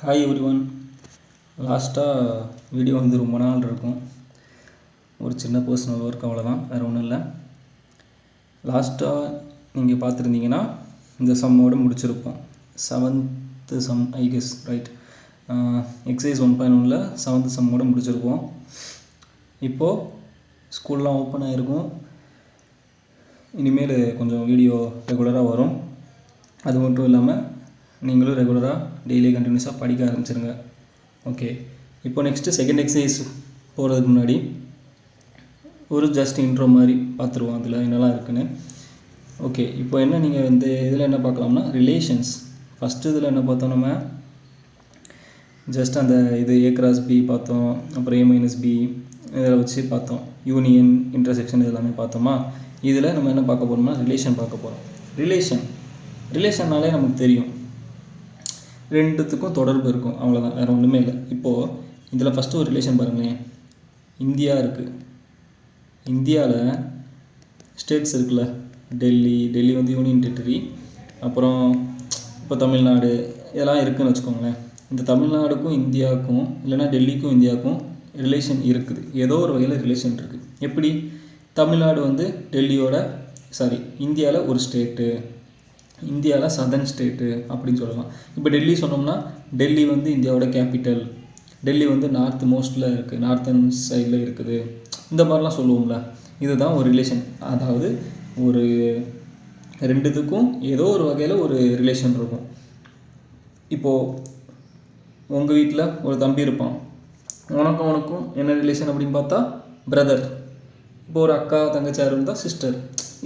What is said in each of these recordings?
Hi every one. லாஸ்ட்டாக video வந்து ரொம்ப நாள் இருக்கும். ஒரு சின்ன பர்சனல் ஒர்க், அவ்வளோதான், வேறு ஒன்றும் இல்லை. லாஸ்ட்டாக நீங்கள் பார்த்துருந்தீங்கன்னா இந்த சம்மோடு முடிச்சிருப்போம். 7th sum I guess, right. Exercise 1.1ல் 7th சம்மோடு முடிச்சிருப்போம். இப்போது ஸ்கூல்லாம் ஓப்பன் ஆகிருக்கும். இனிமேல் கொஞ்சம் வீடியோ ரெகுலராக வரும். அது மட்டும் இல்லாமல் நீங்களும் ரெகுலராக டெய்லி கண்டினியூஸாக படிக்க ஆரம்பிச்சிருங்க. ஓகே, இப்போ நெக்ஸ்ட்டு செகண்ட் எக்ஸசைஸ் போகிறதுக்கு முன்னாடி ஒரு ஜஸ்ட் இன்ட்ரோ மாதிரி பார்த்துருவோம், அதில் என்னெல்லாம் இருக்குன்னு. ஓகே, இப்போ என்ன நீங்கள் இந்த இதில் என்ன பார்க்கலாம்னா ரிலேஷன்ஸ். ஃபஸ்ட்டு இதில் என்ன பார்த்தோம், நம்ம ஜஸ்ட் அந்த இது A cross B பார்த்தோம், அப்புறம் A minus B இதில் வச்சு பார்த்தோம். யூனியன், இன்டர்செக்ஷன் இதெல்லாமே பார்த்தோமா. இதில் நம்ம என்ன பார்க்க போகிறோம்னா ரிலேஷன் பார்க்க போகிறோம். ரிலேஷன்னாலே நமக்கு தெரியும், ரெண்டுத்துக்கும் தொடர்பு இருக்கும், அவ்வளோதான், வேறு ஒன்றுமே இல்லை. இப்போது இதில் ஃபஸ்ட்டு ஒரு ரிலேஷன் பாருங்களேன். இந்தியா இருக்குது. இந்தியாவில் ஸ்டேட்ஸ் இருக்குல்ல, டெல்லி வந்து யூனியன் டெரிட்டரி, அப்புறம் இப்போ தமிழ்நாடு இதெல்லாம் இருக்குதுன்னு வச்சுக்கோங்களேன். இந்த தமிழ்நாடுக்கும் இந்தியாவுக்கும் இல்லைனா டெல்லிக்கும் இந்தியாவுக்கும் ரிலேஷன் இருக்குது, ஏதோ ஒரு வகையில் ரிலேஷன் இருக்குது. எப்படி? தமிழ்நாடு வந்து இந்தியாவில் ஒரு ஸ்டேட்டு, இந்தியாவில் சதர்ன் ஸ்டேட்டு அப்படின்னு சொல்லலாம். இப்போ டெல்லி சொன்னோம்னா டெல்லி வந்து இந்தியாவோட கேபிட்டல், டெல்லி வந்து நார்த் மோஸ்ட்டில் இருக்குது, நார்த்தன் சைடில் இருக்குது, இந்த மாதிரிலாம் சொல்லுவோம்ல. இதுதான் ஒரு ரிலேஷன். அதாவது ஒரு ரெண்டுத்துக்கும் ஏதோ ஒரு வகையில் ஒரு ரிலேஷன் இருக்கும். இப்போது உங்கள் வீட்டில் ஒரு தம்பி இருப்பான், உனக்கும் என்ன ரிலேஷன் அப்படின்னு பார்த்தா பிரதர். இப்போ ஒரு அக்கா தங்கச்சியார் இருந்தால் சிஸ்டர்.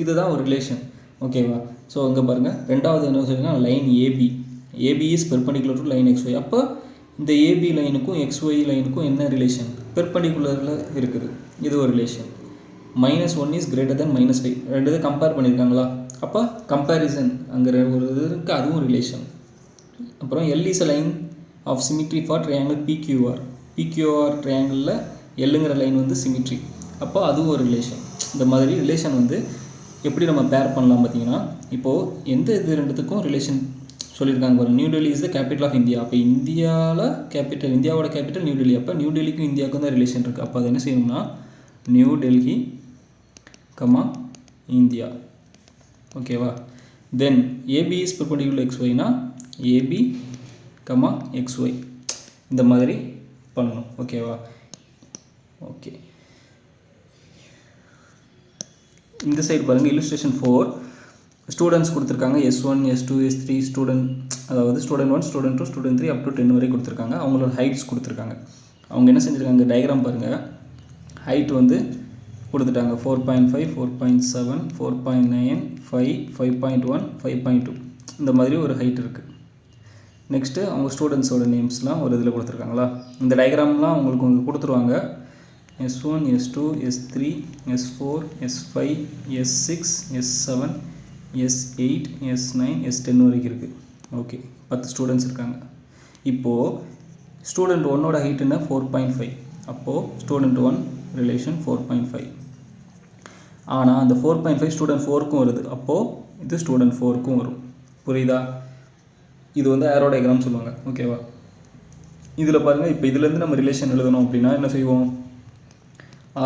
இதுதான் ஒரு ரிலேஷன், ஓகேவா? ஸோ இங்கே பாருங்கள், ரெண்டாவது என்ன சொல்லுங்கன்னா line AB is perpendicular to line XY. அப்போ இந்த ஏபி லைனுக்கும் XY லைனுக்கும் என்ன ரிலேஷன்? பெர்பெண்டிகுலரில் இருக்குது, இது ஒரு ரிலேஷன். -1 is greater than -5. ரெண்டு இது கம்பேர் பண்ணியிருக்காங்களா, அப்போ கம்பேரிசன் அங்கே ஒரு இது இருக்குது, அதுவும் ரிலேஷன். அப்புறம் L is a line of symmetry for triangle PQR ட்ரையாங்கிளில் எல்லுங்கிற லைன் வந்து சிமிட்ரி, அப்போ அதுவும் ஒரு ரிலேஷன். இந்த மாதிரி ரிலேஷன் வந்து எப்படி நம்ம பேர் பண்ணலாம் பார்த்தீங்கன்னா, இப்போது எந்த இது ரெண்டுத்துக்கும் ரிலேஷன் சொல்லியிருக்காங்க பாருங்கள். New Delhi is the capital of India. அப்போ இந்தியாவோட கேபிட்டல் நியூ டெல்லி. அப்போ நியூ டெல்லிக்கும் இந்தியாவுக்கும் தான் ரிலேஷன் இருக்குது. அப்போ அது என்ன செய்யணும்னா நியூ டெல்லி இந்தியா, ஓகேவா? தென் ஏபி இஸ் பெர்பெண்டிகுலர் XYனா ஏபி XY, இந்த மாதிரி பண்ணணும், ஓகேவா? ஓகே, இந்த சைடு பாருங்கள், இல்லுஸ்ட்ரேஷன் 4 ஸ்டூடெண்ட்ஸ் கொடுத்துருக்காங்க. S1 S2 S3 அதாவது student 1 student 2 student 3 up to 10 வரை கொடுத்துருக்காங்க. அவங்களோட ஹைட்ஸ் கொடுத்துருக்காங்க. அவங்க என்ன செஞ்சுருக்காங்க, டயக்ராம் பாருங்கள். ஹைட் வந்து கொடுத்துட்டாங்க 4.5 4.7 4.9 5 5.1 5.2 இந்த மாதிரி ஒரு ஹைட் இருக்குது. நெக்ஸ்ட்டு அவங்க ஸ்டூடெண்ட்ஸோட நேம்ஸ்லாம் ஒரு இதில் கொடுத்துருக்காங்களா. இந்த டயக்ராம்லாம் உங்களுக்கு கொடுத்துருவாங்க. S1 S2 S3 S4 S5 S6 S7 S8 S9 S10 வரைக்கும் இருக்குது. ஓகே, 10 ஸ்டூடெண்ட்ஸ் இருக்காங்க. இப்போது ஸ்டூடெண்ட் 1ஓட ஹைட்டுன்னா 4.5. அப்போது ஸ்டூடெண்ட் 1 ரிலேஷன் 4.5. ஆனால் அந்த 4.5 ஸ்டூடெண்ட் 4க்கும் வருது, அப்போது இது ஸ்டூடெண்ட் 4க்கும் வரும். புரியுதா? இது வந்து ஏரோ டயக்ராம் சொல்லுவாங்க, ஓகேவா? இதில் பாருங்கள், இப்போ இதுலேருந்து நம்ம ரிலேஷன் எழுதணும் அப்படின்னா என்ன செய்வோம்,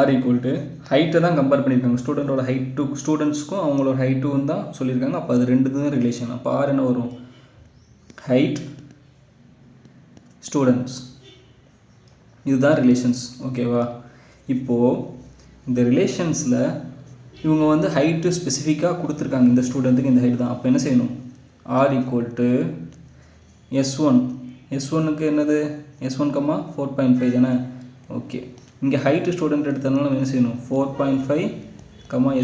R = ஹைட்டை தான் கம்பேர் பண்ணியிருக்காங்க. ஸ்டூடெண்ட்டோட ஹைட்டு ஸ்டூடெண்ட்ஸ்க்கும் அவங்களோட ஹைட்டும் தான் சொல்லியிருக்காங்க. அப்போ அது ரெண்டு தான் ரிலேஷன். அப்போ R என்ன வரும், ஹைட் ஸ்டூடெண்ட்ஸ், இதுதான் ரிலேஷன்ஸ், ஓகேவா? இப்போது இந்த ரிலேஷன்ஸில் இவங்க வந்து ஹைட்டு ஸ்பெசிஃபிக்காக கொடுத்துருக்காங்க, இந்த ஸ்டூடெண்ட்டுக்கு இந்த ஹைட் தான். அப்போ என்ன செய்யணும், R = S1க்கு என்னது, S1, 4.5 தானே. ஓகே, இங்கே ஹைட்டு ஸ்டூடெண்ட் எடுத்ததுனால நம்ம என்ன செய்யணும், 4.5,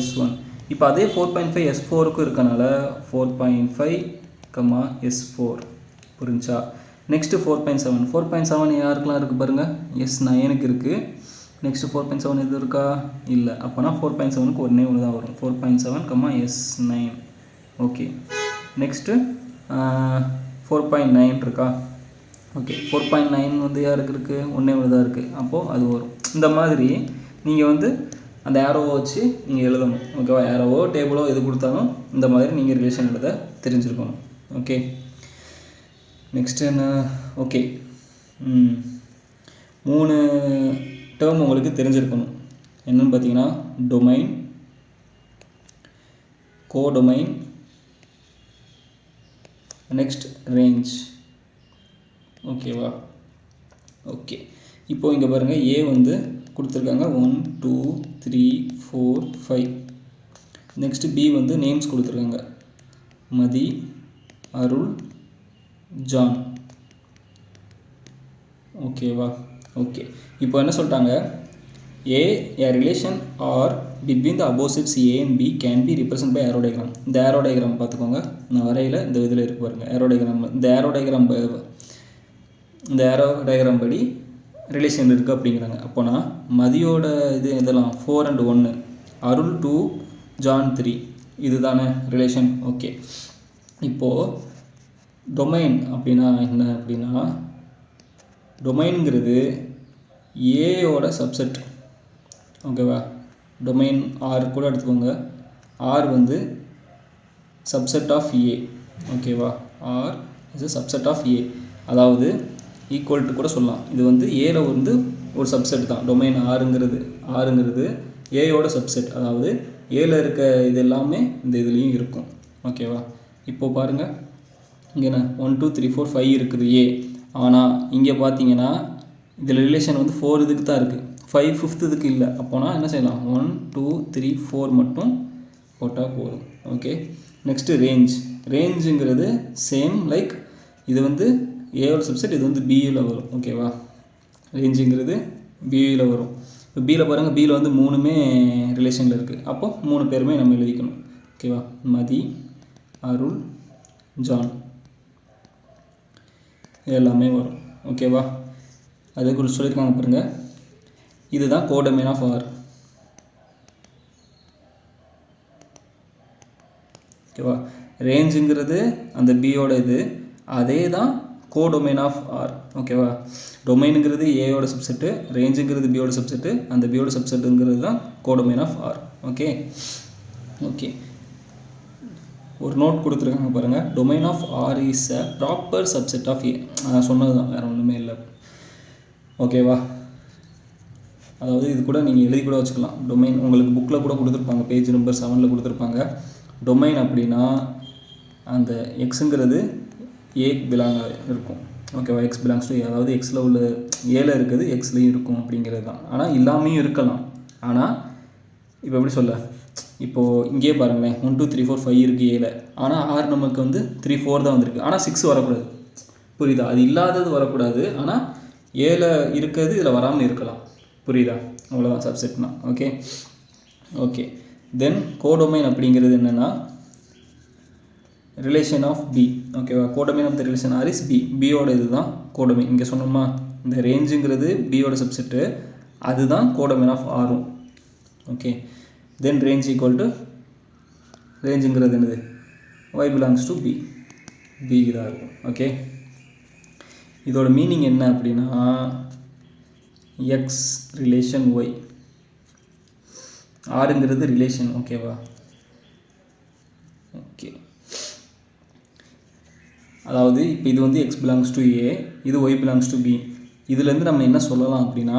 S1. இப்போ அதே 4.5 S4க்கும் இருக்கனால 4.5, S4. புரிஞ்சா? நெக்ஸ்ட்டு 4.7 யாருக்கெல்லாம் இருக்குது பாருங்கள், S9க்கு இருக்குது. நெக்ஸ்ட்டு 4.7 எது இருக்கா, இல்லை. அப்போனா 4.7க்கு ஒன்று தான் வரும், 4.7, S9. ஓகே, நெக்ஸ்ட்டு 4.9 இருக்கா. ஓகே, 4.9 வந்து யாருக்கு இருக்குது, ஒன்றே தான் இருக்குது, அப்போது அது வரும். இந்த மாதிரி நீங்கள் வந்து அந்த ஏரோவை வச்சு நீங்கள் எழுதணும், ஓகேவா? ஏரோவோ டேபிளோ எது கொடுத்தாலும் இந்த மாதிரி நீங்கள் ரிலேஷன் எழுத தெரிஞ்சிருக்கணும், ஓகே? நெக்ஸ்ட் என்ன? ஓகே, 3 டேர்ம் உங்களுக்கு தெரிஞ்சிருக்கணும். என்னன்னு பார்த்தீங்கன்னா டொமைன், கோடொமைன், நெக்ஸ்ட் ரேஞ்ச். ஓகேவா? ஓகே, இப்போது இங்கே பாருங்கள், ஏ வந்து கொடுத்துருக்காங்க 1 2 3 4 5. நெக்ஸ்ட்டு பி வந்து நேம்ஸ் கொடுத்துருக்காங்க, மதி, அருள், ஜான். ஓகேவா? ஓகே, இப்போ என்ன சொல்லிட்டாங்க, A relation or between the opposites A and B can be represented by arrow diagram. இந்த arrow diagram பார்த்துக்கோங்க, நான் வரையில் இந்த இதில் இருக்கு பாருங்கள் arrow diagram. இந்த arrow diagram படி ரிலேஷன் இருக்குது அப்படிங்கிறாங்க. அப்போனா மதியோட இது இதெல்லாம் 4 and 1, அருள் 2, ஜான் 3, இது தானே ரிலேஷன். ஓகே, இப்போது டொமைன் அப்படின்னா என்ன அப்படின்னா, டொமைனுங்கிறது ஏயோட சப்செட். ஓகேவா? டொமைன் ஆர் கூட எடுத்துக்கோங்க, ஆர் வந்து சப்செட் ஆஃப் ஏ. ஓகேவா? R is a subset of A, அதாவது ஈக்குவல் டு கூட சொல்லலாம். இது வந்து ஏல வந்து ஒரு சப்செட் தான் டொமைன் ஆறுங்கிறது ஏயோட சப்செட், அதாவது ஏல இருக்க இது எல்லாமே இந்த இதுலேயும் இருக்கும். ஓகேவா? இப்போது பாருங்கள், இங்கே என்ன 1 2 3 4 5 இருக்குது ஏ. ஆனால் இங்கே பார்த்தீங்கன்னா இதில் ரிலேஷன் வந்து 4 இதுக்கு தான் இருக்குது, 5 5th இதுக்கு இல்லை. அப்போனா என்ன செய்யலாம், 1 2 3 4 மட்டும் போட்டால் போதும். ஓகே, நெக்ஸ்ட்டு ரேஞ்சுங்கிறது சேம் லைக் இது வந்து ஏவோட சப்செட், இது வந்து பியில் வரும். ஓகேவா? ரேஞ்சுங்கிறது பியில் வரும். இப்போ பியில் பாருங்கள், பியில் வந்து 3மே ரிலேஷனில் இருக்குது. அப்போது 3 பேருமே நம்ம எழுதிக்கணும். ஓகேவா? மதி, அருள், ஜான் எல்லாமே வரும். ஓகேவா? அதே குறித்து சொல்லியிருக்காங்க பாருங்கள், இதுதான் கோடொமைன் ஆஃப் ஆர். ஓகேவா? ரேஞ்சுங்கிறது அந்த பியோட இது, அதே தான் கோடொமைன் ஆஃப் ஆர். ஓகேவா? டொமைனுங்கிறது ஏயோட சப்செட்டு, ரேஞ்சுங்கிறது பியோட சப்செட்டு, அந்த பியோட சப்செட்டுங்கிறது தான் codomain of R. Okay okay, ஒரு நோட் கொடுத்துருக்காங்க பாருங்கள், domain of R is a proper subset of A. சொன்னது தான், வேறு ஒன்றுமே இல்லை. ஓகேவா? அதாவது இது கூட நீங்கள் எழுதி கூட வச்சுக்கலாம். டொமைன் உங்களுக்கு புக்கில் கூட கொடுத்துருப்பாங்க, பேஜ் நம்பர் 7 கொடுத்துருப்பாங்க. டொமைன் அப்படின்னா அந்த எக்ஸுங்கிறது ஏ பிலாங் இருக்கும். ஓகேவா? எக்ஸ் பிலாங்ஸ் டு ஏ, அதாவது எக்ஸில் உள்ள ஏல இருக்குது எக்ஸ்லேயும் இருக்கும் அப்படிங்கிறது தான். ஆனால் இல்லாமையும் இருக்கலாம். ஆனால் இப்போ எப்படி சொல்ல, இப்போது இங்கேயே பாருங்களேன், 1 2 3 4 5 இருக்குது ஏல, ஆனால் ஆர் நமக்கு வந்து 3 4 தான் வந்திருக்கு. ஆனால் 6 வரக்கூடாது. புரியுதா? அது இல்லாதது வரக்கூடாது, ஆனால் ஏல இருக்கிறது இதில் வராமல் இருக்கலாம். புரியுதா? அவ்வளோதான் சப்செட்னா. ஓகே ஓகே, தென் கோடொமைன் அப்படிங்கிறது என்னென்னா ரிலேஷன் ஆஃப் பி. ஓகேவா? Codomain of the relation R is B. பியோட இது தான் கோடொமைன். இங்கே சொன்னோமா, இந்த ரேஞ்சுங்கிறது பியோட சப்செட்டு, அதுதான் கோடொமைன் ஆஃப் ஆரும். Okay, then range equal to, ரேஞ்சுங்கிறது என்னது, ஒய் பிலாங்ஸ் டு பி, பிக்கு தான் இருக்கும். ஓகே, இதோட மீனிங் என்ன அப்படின்னா எக்ஸ் ரிலேஷன் ஒய், ஆறுங்கிறது ரிலேஷன். ஓகேவா? ஓகே, அதாவது இப்போ இது வந்து எக்ஸ் பிலாங்ஸ் டு ஏ, இது ஒய் பிலாங்ஸ் டு பி. இதுலேருந்து நம்ம என்ன சொல்லலாம் அப்படின்னா,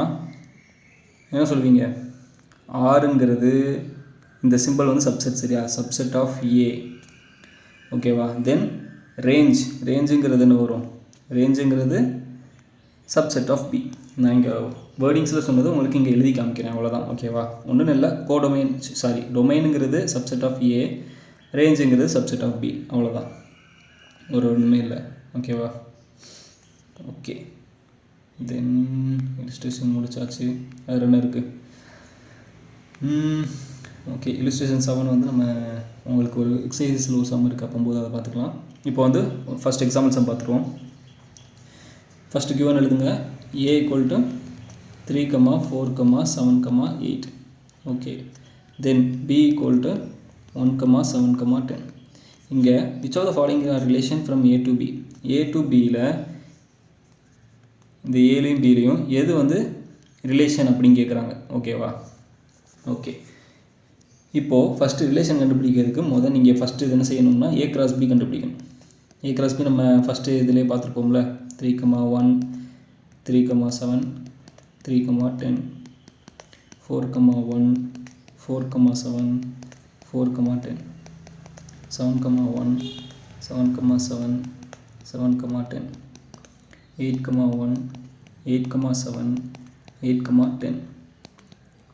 என்ன சொல்வீங்க, ஆறுங்கிறது இந்த சிம்பிள் வந்து சப்செட், சரியா? Subset of A. ஓகேவா? தென் ரேஞ்சுங்கிறது என்ன வரும், ரேஞ்சுங்கிறது சப்செட் ஆஃப் பி. நான் இங்கே வேர்டிங்ஸில் சொன்னது உங்களுக்கு இங்கே எழுதி காமிக்கிறேன், அவ்வளோதான். ஓகேவா? ஒன்றும் இல்லை, டொமைனுங்கிறது சப்செட் ஆஃப் ஏ, ரேஞ்சுங்கிறது சப்செட் ஆஃப் பி, அவ்வளோதான். ஒன்றுமே இல்லை. ஓகேவா? ஓகே, தென் இல்லுஸ்ட்ரேஷன் முடிச்சாச்சு. வேறு என்ன இருக்குது? ஓகே, இல்லுஸ்ட்ரேஷன் 7 வந்து நம்ம உங்களுக்கு ஒரு எக்ஸசைஸில் ஒரு சம் இருக்குது, அப்போது அதை பார்த்துக்கலாம். இப்போ வந்து ஃபஸ்ட் எக்ஸாம்பிள் சம் பார்த்துருவோம். ஃபஸ்ட்டு கிவன் எழுதுங்க, A equal to 3, 4, 7, 8. Okay, then B equal to 1, 7, 10. இங்கே which of the following are relation from A to B? A to Bயில் இந்த ஏலையும் பிலையும் எது வந்து ரிலேஷன் அப்படின்னு கேட்குறாங்க. ஓகேவா? ஓகே, இப்போது ஃபஸ்ட்டு ரிலேஷன் கண்டுபிடிக்கிறதுக்கு நீங்கள் ஃபஸ்ட்டு என்ன செய்யணும்னா A cross B கண்டுபிடிக்கணும். A cross B நம்ம ஃபஸ்ட்டு இதிலே பார்த்துருப்போம்ல 3,1 3,7 3,10 4,1 4,7 4,10 7,1 7,7 7,10 8,1 8,7 8,10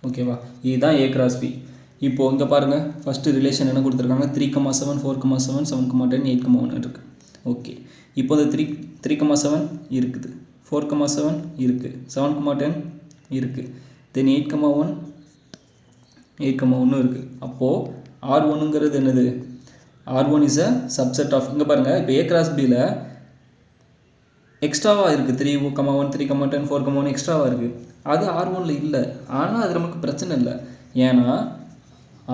ஓகேவா. இதுதான் A cross B. இப்போது இங்கே பாருங்கள் ஃபஸ்ட்டு ரிலேஷன் என்ன கொடுத்துருக்காங்க 3,7 4,7 7,10 8,1 இருக்குது. ஓகே, இப்போ இந்த 3,7 இருக்குது, 4,7 இருக்குது, 7,10 இருக்குது, தென் 8,1 8,1 இருக்குது. அப்போது R1ங்கிறது என்னது? R1 is a subset of, இங்கே பாருங்கள் இப்போ A cross Bயில் எக்ஸ்ட்ராவாக இருக்குது 3,1 3,10 4,1 எக்ஸ்ட்ராவாக இருக்குது. அது R1ல் இல்லை, ஆனால் அது நமக்கு பிரச்சனை இல்லை. ஏன்னா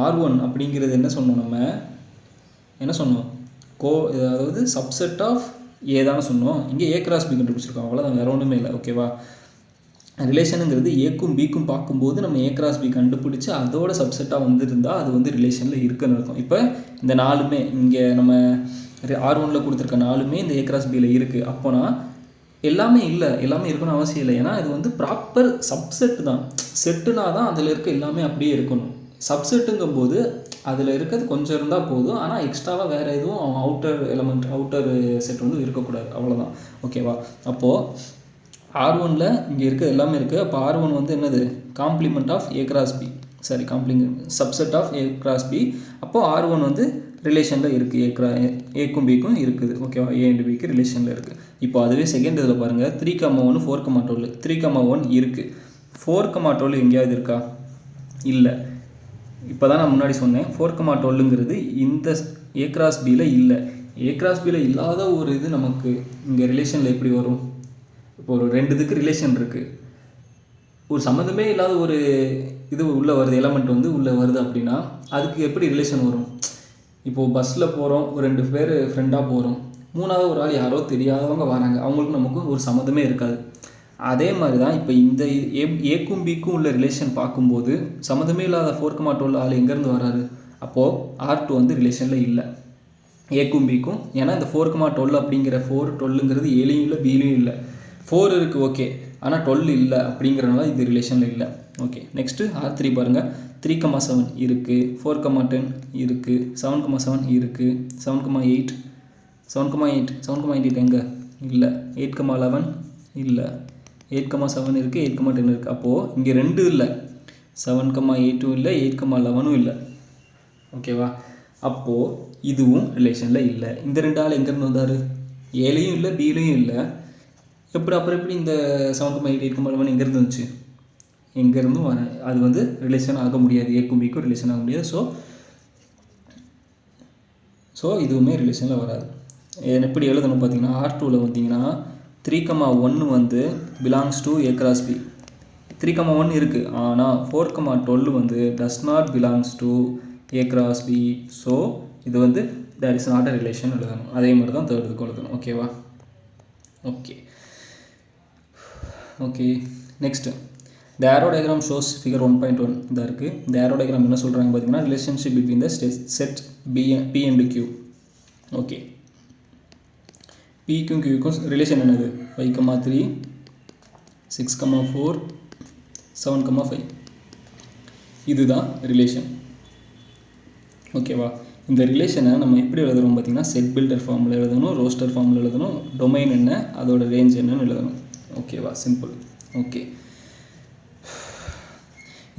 R1 அப்படிங்கிறது என்ன சொன்னோம், நம்ம என்ன சொன்னோம், அதாவது சப்செட் ஆஃப் ஏ தானே சொன்னோம். இங்கே A cross B கண்டுபிடிச்சிருக்கோம், அவ்வளோதான், வேறு ஒன்றுமே இல்லை. ஓகேவா. ரிலேஷனுங்கிறது ஏக்கும் பிக்கும் பார்க்கும்போது நம்ம A cross B கண்டுபிடிச்சி அதோட சப்செட்டாக வந்துருந்தால் அது வந்து ரிலேஷனில் இருக்குன்னு இருக்கும். இப்போ இந்த நாலுமே இங்கே நம்ம R1ல் கொடுத்துருக்க நாலுமே இந்த A cross Bயில் இருக்குது. அப்போனா எல்லாமே இல்லை, எல்லாமே இருக்கணும்னு அவசியம் இல்லை. ஏன்னா இது வந்து ப்ராப்பர் சப்செட் தான். செட்டுனா தான் அதில் இருக்க எல்லாமே அப்படியே இருக்கணும். சப்செட்டுங்கும் போது அதில் இருக்கிறது கொஞ்சம் இருந்தால் போதும், ஆனால் எக்ஸ்ட்ராவாக வேறு எதுவும் அவுட்டர் எலமெண்ட் அவுட்டர் செட் வந்து இருக்கக்கூடாது, அவ்வளோதான். ஓகேவா. அப்போது R1ல் இங்கே இருக்கிறது எல்லாமே இருக்குது. அப்போ R1 வந்து என்னது? Complement of A cross B, sorry subset of A cross B. அப்போது R1 வந்து ரிலேஷனில் இருக்குது, ஏக்கும் பிக்கும் இருக்குது. ஓகேவா, A and Bக்கு ரிலேஷனில் இருக்குது. இப்போ அதுவே செகண்ட் இதில் பாருங்கள் 3,1 4,12 3,1 இருக்குது. 4,12 எங்கேயாவது இருக்கா? இல்லை. இப்போ தான் நான் முன்னாடி சொன்னேன் 4,12ங்கிறது இந்த A cross Bயில் இல்லை. A cross Bயில் இல்லாத ஒரு இது நமக்கு இங்கே ரிலேஷனில் எப்படி வரும்? இப்போ ஒரு 2 இதுக்கு ரிலேஷன் இருக்குது, ஒரு சம்மந்தமே இல்லாத ஒரு இது உள்ளே வருது, எலமெண்ட் வந்து உள்ளே வருது அப்படின்னா அதுக்கு எப்படி ரிலேஷன் வரும்? இப்போது பஸ்ஸில் போகிறோம், ஒரு 2 பேர் ஃப்ரெண்டாக போகிறோம், மூணாவது ஒரு ஆள் யாரோ தெரியாதவங்க வராங்க, அவங்களுக்கு நமக்கும் ஒரு சம்மந்தமே இருக்காது. அதே மாதிரி தான் இப்போ இந்த ஏக்கும் பிக்கும் உள்ள ரிலேஷன் பார்க்கும்போது சம்மந்தமே இல்லாத 4,12 ஆள் எங்கேருந்து வராரு? அப்போது R2 வந்து ரிலேஷனில் இல்லை ஏக்கும் பிக்கும். ஏன்னா இந்த 4,12 அப்படிங்கிற 4,12ங்கிறது ஏலையும் இல்லை பிலையும் இல்லை. 4 இருக்குது ஓகே, ஆனால் 12 இல்லை, அப்படிங்கிறனால இது ரிலேஷனில் இல்லை. ஓகே, நெக்ஸ்ட்டு R3 பாருங்கள் 3,7 இருக்குது, 4,10 இருக்குது, 7,7 இருக்குது, 7,8 7,8 7,8 எங்கே இல்லை, 8,11 இல்லை, 8,7 இருக்குது, 8,10 இருக்குது. அப்போது இங்கே 2 இல்லை, 7,8 இல்லை, 8,11 இல்லை. ஓகேவா. அப்போது இதுவும் ரிலேஷனில் இல்லை. இந்த 2 ஆள் எங்கேருந்து வந்தார்? ஏலையும் இல்லை பிலையும் இல்லை. அப்புறம் எப்படி இந்த 7,8 8,11 எங்கேருந்து வந்துச்சு? எங்கேருந்தும் வர, அது வந்து ரிலேஷன் ஆக முடியாது, ஏக்கும் பிக்கும் ரிலேஷன் ஆக முடியாது. ஸோ இதுவுமே ரிலேஷனில் வராது. எப்படி எழுதணும் பார்த்தீங்கன்னா R2வில் வந்தீங்கன்னா 3,1 வந்து belongs to A cross B. 3,1 இருக்குது, ஆனால் 4,12 வந்து does not belongs to A cross B. So இது வந்து there is not a relation எழுதணும். அதே மாதிரி தான் தேர்ட் இதுக்கு எழுதணும். ஓகேவா. Okay next the arrow diagram shows figure 1.1 இதாக இருக்குது. இந்த arrow diagram என்ன சொல்கிறாங்க பார்த்தீங்கன்னா relationship between the set P and Q. Okay, Pக்கும் Qக்கும் ரிலேஷன் என்னது? 5,3 6,4 7,5 இதுதான் ரிலேஷன். ஓகேவா. இந்த ரிலேஷனை நம்ம எப்படி எழுதுறோம் பார்த்தீங்கன்னா செட் பில்டர் ஃபார்மில் எழுதணும், ரோஸ்டர் ஃபார்மில் எழுதணும், டொமைன் என்ன, அதோட ரேஞ்ச் என்னன்னு எழுதணும். ஓகேவா, சிம்பிள். ஓகே,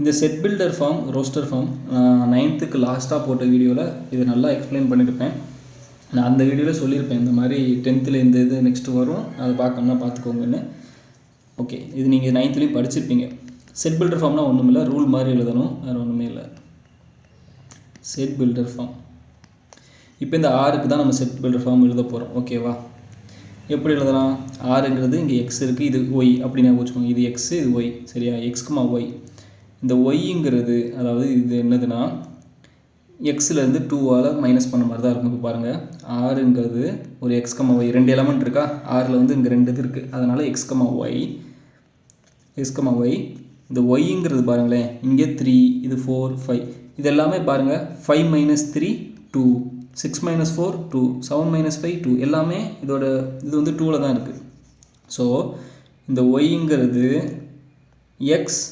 இந்த set builder form roster form 9th லாஸ்ட்டாக போட்ட வீடியோவில் இது நல்லா எக்ஸ்பிளைன் பண்ணியிருப்பேன். நான் அந்த வீடியோவில் சொல்லியிருப்பேன் இந்த மாதிரி 10th இந்த இது நெக்ஸ்ட்டு வரும், அதை பார்க்கணுன்னா பார்த்துக்கோங்கன்னு. ஓகே, இது நீங்கள் 9th படிச்சிருப்பீங்க. செட் பில்டர் ஃபார்ம்னால் ஒன்றும் இல்லை, ரூல் மாதிரி எழுதணும், வேறு ஒன்றுமே இல்லை. செட் பில்டர் ஃபார்ம் இப்போ இந்த ஆருக்கு தான் நம்ம செட் பில்டர் ஃபார்ம் எழுத போகிறோம். ஓகேவா. எப்படி எழுதலாம்? ஆறுங்கிறது இங்கே எக்ஸ் இருக்குது, இது ஒய் அப்படின்னு வச்சுக்கோங்க. இது எக்ஸு, இது ஒய். சரியா. எக்ஸ்குமா ஒய். இந்த ஒய்ங்கிறது அதாவது இது என்னதுன்னா எக்ஸ்லேருந்து 2ஆல் மைனஸ் பண்ண மாதிரி தான் இருக்கும். இப்போ பாருங்கள், ஆறுங்கிறது ஒரு எக்ஸ்கமா ஒய், 2 எலமெண்ட் இருக்கா. ஆறில் வந்து இங்கே 2 இது இருக்குது, அதனால் எக்ஸ்கமா ஒய். இந்த ஒய்ங்கிறது பாருங்களேன், இங்கே 3, இது 4 5, இது எல்லாமே பாருங்கள் 5 - 3 2, 6 மைனஸ் 4 2, 7 மைனஸ் 5 2, எல்லாமே இது வந்து 2ல் தான் இருக்குது. ஸோ இந்த ஒய்ங்கிறது எக்ஸ்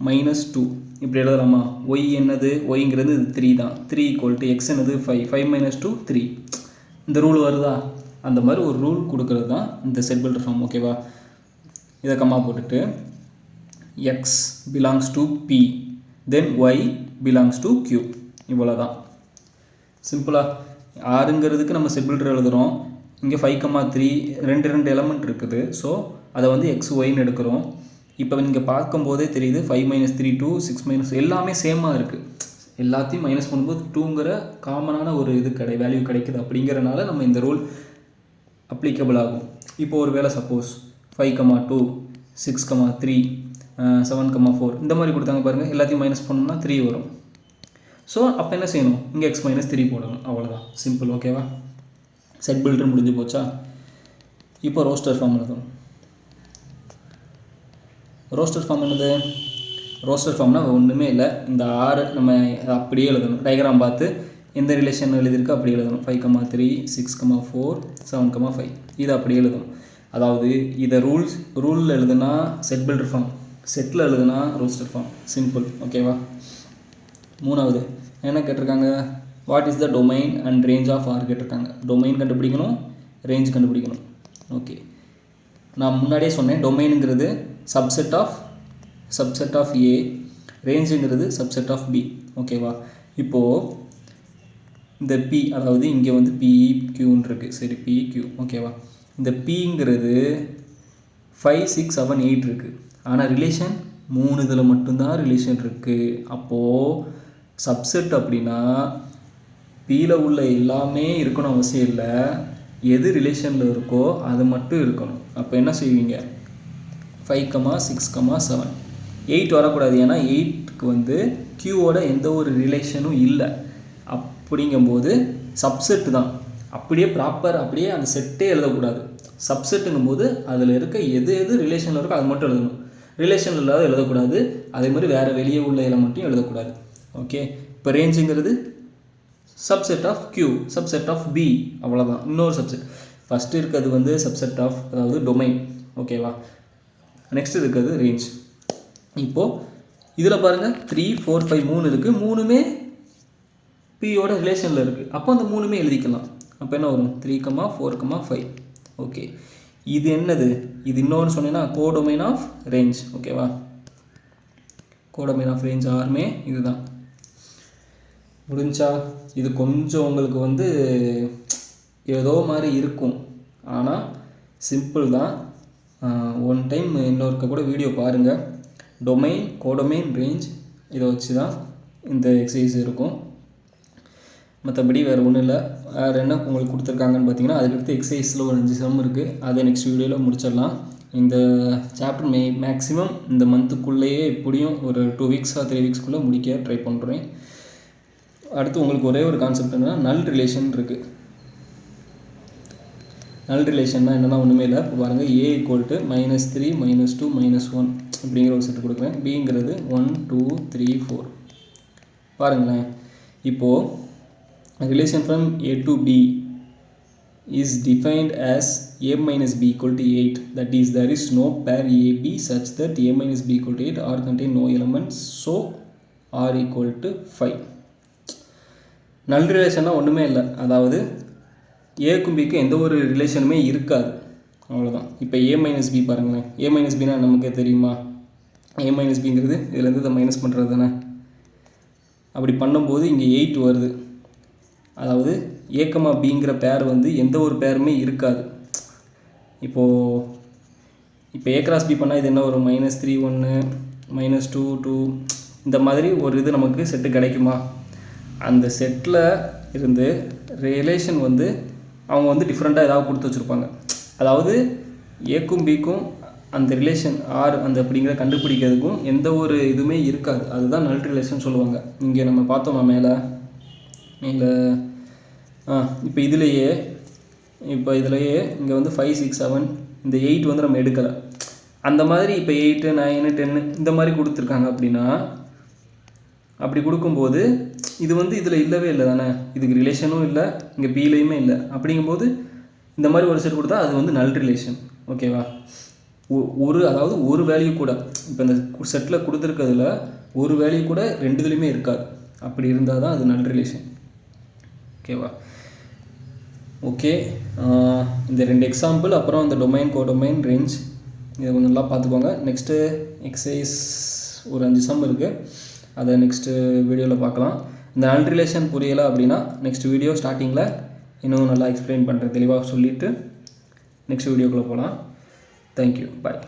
மைனஸ் 2 இப்படி எழுதலாமா? ஒய் என்னது? ஒய்ங்கிறது இது 3 தான். 3 ஈக்குவல் டு எக்ஸ் என்னது 5, 5 மைனஸ் 2 3. இந்த ரூல் வருதா? அந்த மாதிரி ஒரு ரூல் கொடுக்கறது தான் இந்த செட் பில்டர் ஃபார்ம். ஓகேவா? இதை கம்மா போட்டுட்டு x belongs to p, then y belongs to q. இவ்வளோ தான். சிம்பிளாக ஆறுங்கிறதுக்கு நம்ம செட் பில்டர் எழுதுகிறோம். இங்கே 5,3 ரெண்டு எலமெண்ட் இருக்குது. ஸோ அதை வந்து எக்ஸ் ஒய்ன்னு எடுக்கிறோம். இப்போ நீங்கள் பார்க்கும்போதே தெரியுது 5 மைனஸ் 3 2, 6 மைனஸ் எல்லாமே சேமாக இருக்குது. எல்லாத்தையும் மைனஸ் பண்ணும்போது 2ங்கிற காமனான ஒரு வேல்யூ கிடைக்குது. அப்படிங்கிறனால நம்ம இந்த ரூல் அப்ளிகபிள் ஆகும். இப்போ ஒரு வேளை சப்போஸ் 5,2 6,3 7,4 இந்த மாதிரி கொடுத்தாங்க பாருங்கள். எல்லாத்தையும் மைனஸ் பண்ணோம்னா 3 வரும். ஸோ அப்போ என்ன செய்யணும்? இங்கே எக்ஸ் மைனஸ் 3 போடணும். அவ்வளோதான், சிம்பிள். ஓகேவா? செட் பில்டர் முடிஞ்சு போச்சா? இப்போ ரோஸ்டர் ஃபார்ம் எழுதணும். ரோஸ்டர் ஃபார்ம் என்னது? ரோஸ்டர் ஃபார்ம்னா ஒன்றுமே இல்லை. இந்த 6 நம்ம அப்படியே எழுதணும். டயக்ராம் பார்த்து எந்த ரிலேஷன் எழுதியிருக்கு அப்படி எழுதணும். 5,3 6,4 7,5 இது அப்படியே எழுதணும். அதாவது இதை ரூலில் எழுதுனா செட் பில்டர் ஃபார்ம், செட்டில் எழுதுனா ரோஸ்டர் ஃபார்ம். சிம்பிள். ஓகேவா? மூணாவது என்ன கேட்டிருக்காங்க? What is the domain and range of R கேட்டிருக்காங்க. டொமைன் கண்டுபிடிக்கணும், ரேஞ்ச் கண்டுபிடிக்கணும். ஓகே, நான் முன்னாடியே சொன்னேன் டொமைனுங்கிறது சப்செட் ஆஃப் ஏ, ரேஞ்சுங்கிறது சப்செட் ஆஃப் பி. ஓகேவா? இப்போது இந்த பி, அதாவது இங்கே வந்து பிஇ கியூன்னு இருக்குது. சரி, பிஇ கியூ. ஓகேவா? இந்த பிங்கிறது 5 6 7 8 இருக்குது. ஆனால் ரிலேஷன் 3 இதில் மட்டும்தான் ரிலேஷன் இருக்குது. அப்போது சப்செட் அப்படின்னா பியில் உள்ள எல்லாமே இருக்கணும் அவசியம் இல்லை. எது ரிலேஷனில் இருக்கோ அது மட்டும் இருக்கணும். அப்போ என்ன செய்வீங்க? 5, 6, 7 8 வரக்கூடாது. ஏன்னா 8க்கு வந்து கியூவோட எந்த ஒரு ரிலேஷனும் இல்லை. அப்படிங்கும்போது சப்செட்டு தான். அப்படியே ப்ராப்பர் அப்படியே அந்த செட்டே எழுதக்கூடாது. சப்செட்டுங்கும் போது அதில் இருக்க எது ரிலேஷனில் இருக்கோ அது மட்டும் எழுதணும். ரிலேஷன் இல்லாத எழுதக்கூடாது. அதே மாதிரி வேறு வெளியே உள்ள எலமெண்ட்டையும் எழுதக்கூடாது. ஓகே, இப்போ ரேஞ்சுங்கிறது subset of Q, subset of B, அவ்வளோதான். இன்னொரு சப்செட் ஃபஸ்ட்டு இருக்கிறது வந்து சப்செட் ஆஃப், அதாவது டொமைன். ஓகேவா? நெக்ஸ்ட் இருக்கிறது ரேஞ்ச். இப்போது இதில் பாருங்கள் 3 4 5 3 இருக்குது. மூணுமே பியோட ரிலேஷனில் இருக்குது. அப்போ அந்த மூணுமே எழுதிக்கலாம். அப்போ என்ன வரும்? 3, 4, 5. ஓகே, இது என்னது? இது இன்னொன்று சொன்னேன்னா கோடொமைன் ஆஃப் ரேஞ்ச். ஓகேவா? கோடொமைன் ஆஃப் ரேஞ்ச் ஆருமே இதுதான். முடிஞ்சா? இது கொஞ்சம் உங்களுக்கு வந்து ஏதோ மாதிரி இருக்கும், ஆனால் சிம்பிள் தான். ஒன் டைம் இன்னொருக்க கூட வீடியோ பாருங்கள். டொமைன், கோடொமைன், ரேஞ்ச் இதை வச்சு தான் இந்த எக்ஸசைஸ் இருக்கும். மற்றபடி வேறு ஒன்றும் இல்லை. வேறு என்ன உங்களுக்கு கொடுத்துருக்காங்கன்னு பார்த்தீங்கன்னா, அதுக்கடுத்து எக்ஸசைஸில் ஒரு 5 சம் இருக்குது. அதை நெக்ஸ்ட் வீடியோவில் முடிச்சிடலாம். இந்த சாப்டர் மேக்ஸிமம் இந்த மந்த்துக்குள்ளேயே எப்படியும் ஒரு 2 வீக்ஸ் 3 வீக்ஸ்க்குள்ளே முடிக்க ட்ரை பண்ணுறேன். அடுத்து உங்களுக்கு ஒரே ஒரு கான்செப்ட் என்னென்னா, நல் ரிலேஷன் இருக்குது. நல் ரிலேஷன்னா என்னென்னா ஒன்றுமே இல்லை. இப்போ பாருங்கள், ஏ ஈக்குவல் டு -3 -2 -1 அப்படிங்கிற ஒரு செட்டு கொடுக்குறேன். பிங்கிறது 1 2 3 4. பாருங்களேன், இப்போது relation from A to B is defined as A minus B equal to 8. That is, there is no pair AB such that A minus B equal to 8 or contain no elements, so R equal to 5. நல் ரிலேஷன்னா ஒன்றுமே இல்லை. அதாவது ஏக்கும் பிக்கும் எந்த ஒரு ரிலேஷனுமே இருக்காது. அவ்வளோதான். இப்போ A minus B பாருங்களேன். A minus Bனா நமக்கே தெரியுமா? A minus Bங்கிறது இதுலேருந்து இதை மைனஸ் பண்ணுறது தானே. அப்படி பண்ணும்போது இங்கே 8 வருது. அதாவது A, Bங்கிற பேர் வந்து எந்த ஒரு பேருமே இருக்காது. இப்போ A cross B பண்ணால் இது என்ன வரும்? -3 1 -2 2 இந்த மாதிரி ஒரு இது நமக்கு செட்டு கிடைக்குமா? அந்த செட்டில் இருந்து ரிலேஷன் வந்து அவங்க வந்து டிஃப்ரெண்ட்டாக ஏதாவது கொடுத்து வச்சுருப்பாங்க. அதாவது ஏக்கும் பிக்கும் அந்த ரிலேஷன் ஆர் அந்த அப்படிங்கிற கண்டுபிடிக்கிறதுக்கும் எந்த ஒரு இதுவுமே இருக்காது. அதுதான் நல் ரிலேஷன் சொல்லுவாங்க. இங்கே நம்ம பார்த்தோமா மேலே இப்போ இதுலேயே இங்கே வந்து 5 6 7 இந்த 8 வந்து நம்ம எடுக்கலை. அந்த மாதிரி இப்போ 8 9 10 இந்த மாதிரி கொடுத்துருக்காங்க அப்படின்னா அப்படி கொடுக்கும்போது இது வந்து இதில் இல்லவே இல்லை தானே, இதுக்கு ரிலேஷனும் இல்லை, இங்கே பிலையுமே இல்லை. அப்படிங்கும்போது இந்த மாதிரி ஒரு செட் கொடுத்தா அது வந்து நல் ரிலேஷன். ஓகேவா? அதாவது ஒரு வேல்யூ கூட இப்போ இந்த செட்டில் கொடுத்துருக்கிறதுல ஒரு வேல்யூ கூட ரெண்டுதுலேயுமே இருக்காது. அப்படி இருந்தால் தான் அது நல் ரிலேஷன். ஓகேவா? ஓகே, இந்த 2 எக்ஸாம்பிள் அப்புறம் இந்த டொமைன், கோடொமைன், ரேஞ்ச் இதை கொஞ்சம் நல்லா பார்த்துக்கோங்க. நெக்ஸ்ட்டு எக்ஸசைஸ் ஒரு 5 சம் இருக்குது, அதை நெக்ஸ்ட்டு வீடியோவில் பார்க்கலாம். இந்த நல் ரிலேஷன் புரியலை அப்படின்னா நெக்ஸ்ட் வீடியோ ஸ்டார்டிங்கில் இன்னும் நல்லா எக்ஸ்பிளைன் பண்ணுறேன், தெளிவாக சொல்லிவிட்டு நெக்ஸ்ட் வீடியோக்குள்ளே போகலாம். தேங்க்யூ, பாய்.